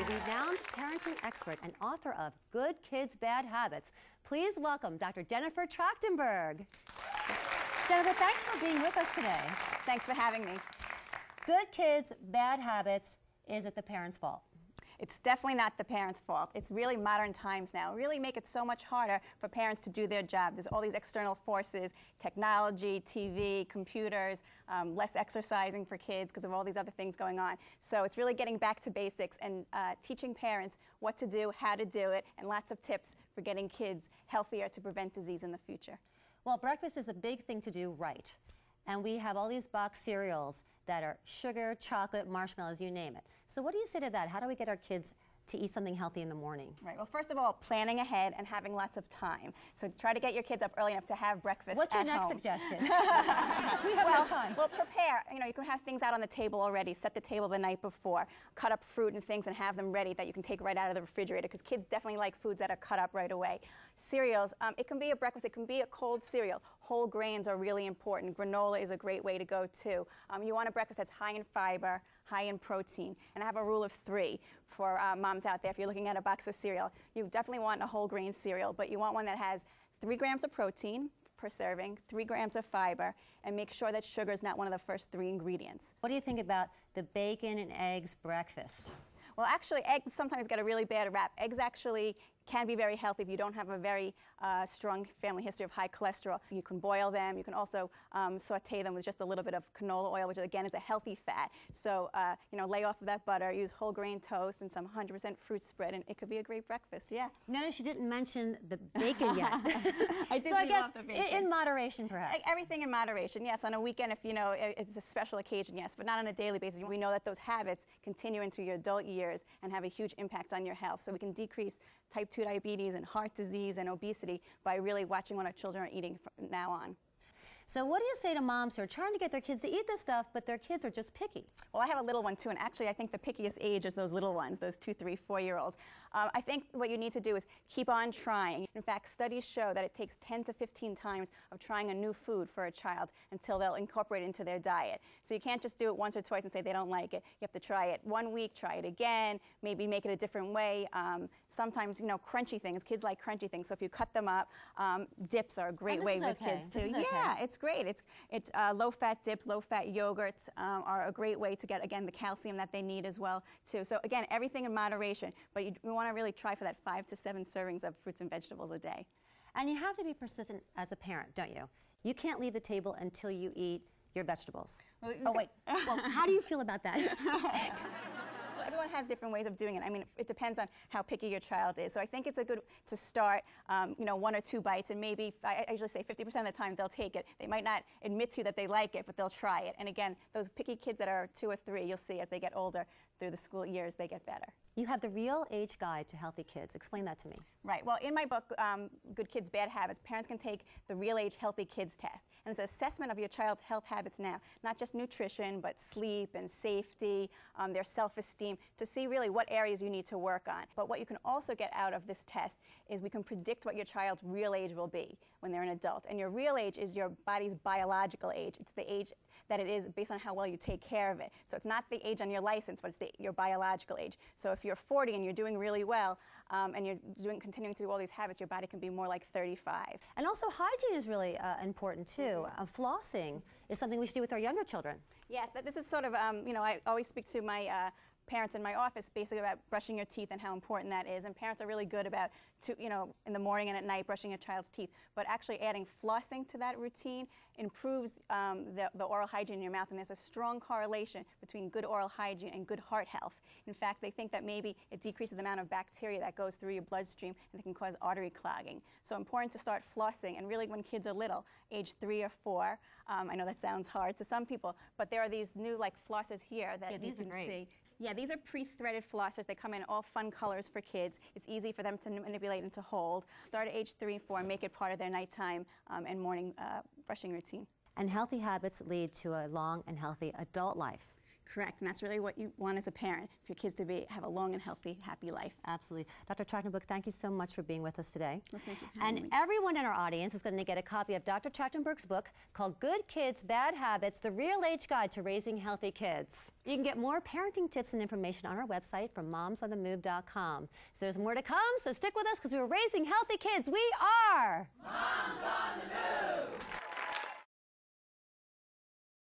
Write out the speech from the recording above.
renowned parenting expert and author of Good Kids, Bad Habits. Please welcome Dr. Jennifer Trachtenber. Jennifer, thanks for being with us today. Thanks for having me. Good Kids, Bad Habits. Is it the parents' fault? It's definitely not the parents' fault. It's really modern times now. Really make it so much harder for parents to do their job. There's all these external forces, technology, TV, computers, less exercising for kids because of all these other things going on. So it's really getting back to basics and teaching parents what to do, how to do it, and lots of tips for getting kids healthier to prevent disease in the future. Well, breakfast is a big thing to do right. And we have all these box cereals that are sugar, chocolate, marshmallows, you name it. So what do you say to that? How do we get our kids to eat something healthy in the morning? Right. Well, first of all, planning ahead and having lots of time. So try to get your kids up early enough to have breakfast What's your at next home. suggestion? We have no time. Well, prepare. You know, you can have things out on the table already. Set the table the night before. Cut up fruit and things and have them ready that you can take right out of the refrigerator because kids definitely like foods that are cut up right away. Cereals, it can be a breakfast, it can be a cold cereal. Whole grains are really important. Granola is a great way to go too. You want a breakfast that's high in fiber, high in protein. And I have a rule of 3 for moms out there. If you're looking at a box of cereal, you definitely want a whole grain cereal, but you want one that has 3 grams of protein per serving, 3 grams of fiber, and make sure that sugar is not one of the first 3 ingredients. What do you think about the bacon and eggs breakfast? Well, actually, eggs sometimes get a really bad rap. Eggs actually can be very healthy if you don't have a very strong family history of high cholesterol. You can boil them. You can also saute them with just a little bit of canola oil, which again is a healthy fat. So, you know, lay off of that butter, use whole grain toast and some 100% fruit spread, and it could be a great breakfast, yeah. Notice you didn't mention the bacon yet. I did so leave off the bacon. In moderation, perhaps. Everything in moderation, yes. On a weekend, if you know, it's a special occasion, yes, but not on a daily basis. We know that those habits continue into your adult years and have a huge impact on your health. So we can decrease type 2 diabetes and heart disease and obesity by really watching what our children are eating from now on. So what do you say to moms who are trying to get their kids to eat this stuff, but their kids are just picky? Well, I have a little one too, and actually I think the pickiest age is those little ones, those 2, 3, 4-year-olds. I think what you need to do is keep on trying. In fact, studies show that it takes 10 to 15 times of trying a new food for a child until they'll incorporate it into their diet. So you can't just do it once or twice and say they don't like it. You have to try it 1 week, try it again, maybe make it a different way. Sometimes, you know, crunchy things, kids like crunchy things, so if you cut them up, dips are a great way with kids too. Yeah, it's great. It's low-fat dips, low-fat yogurts are a great way to get, again, the calcium that they need as well too. So again, everything in moderation, but we want to really try for that 5 to 7 servings of fruits and vegetables a day. And you have to be persistent as a parent, don't you? You can't leave the table until you eat your vegetables. Well, oh, wait. Well, how do you feel about that? Everyone has different ways of doing it. I mean, it depends on how picky your child is. So I think it's a good to start, you know, 1 or 2 bites, and maybe, I usually say 50% of the time they'll take it. They might not admit to you that they like it, but they'll try it. And again, those picky kids that are 2 or 3, you'll see as they get older through the school years, they get better. You have the Real Age Guide to Healthy Kids. Explain that to me. Right. Well, in my book, Good Kids, Bad Habits, parents can take the Real Age Healthy Kids test. And it's an assessment of your child's health habits now, not just nutrition, but sleep and safety, their self-esteem, to see really what areas you need to work on. But what you can also get out of this test is we can predict what your child's real age will be when they're an adult. And your real age is your body's biological age. It's the age that it is based on how well you take care of it. So it's not the age on your license, but it's your biological age. So if you're 40 and you're doing really well, and you're continuing to do all these habits, your body can be more like 35. And also hygiene is really important too. Flossing is something we should do with our younger children. Yes, this is sort of, you know, I always speak to my parents in my office basically about brushing your teeth and how important that is. And parents are really good about, you know, in the morning and at night brushing a child's teeth. But actually adding flossing to that routine improves the oral hygiene in your mouth. And there's a strong correlation between good oral hygiene and good heart health. In fact, they think that maybe it decreases the amount of bacteria that goes through your bloodstream and it can cause artery clogging. So important to start flossing. And really when kids are little, age 3 or 4, I know that sounds hard to some people, but there are these new like flosses here that you can see. Yeah, these are pre-threaded flossers. They come in all fun colors for kids. It's easy for them to manipulate and to hold. Start at age 3 and 4 and make it part of their nighttime and morning brushing routine. And healthy habits lead to a long and healthy adult life. Correct, and that's really what you want as a parent, for your kids to have a long and healthy, happy life. Absolutely. Dr. Trachtenber, thank you so much for being with us today. Well, thank you for having me. Everyone in our audience is going to get a copy of Dr. Trachtenberg's book called Good Kids, Bad Habits, The Real Age Guide to Raising Healthy Kids. You can get more parenting tips and information on our website from momsonthemove.com. There's more to come, so stick with us because we're raising healthy kids. We are Moms on the Move!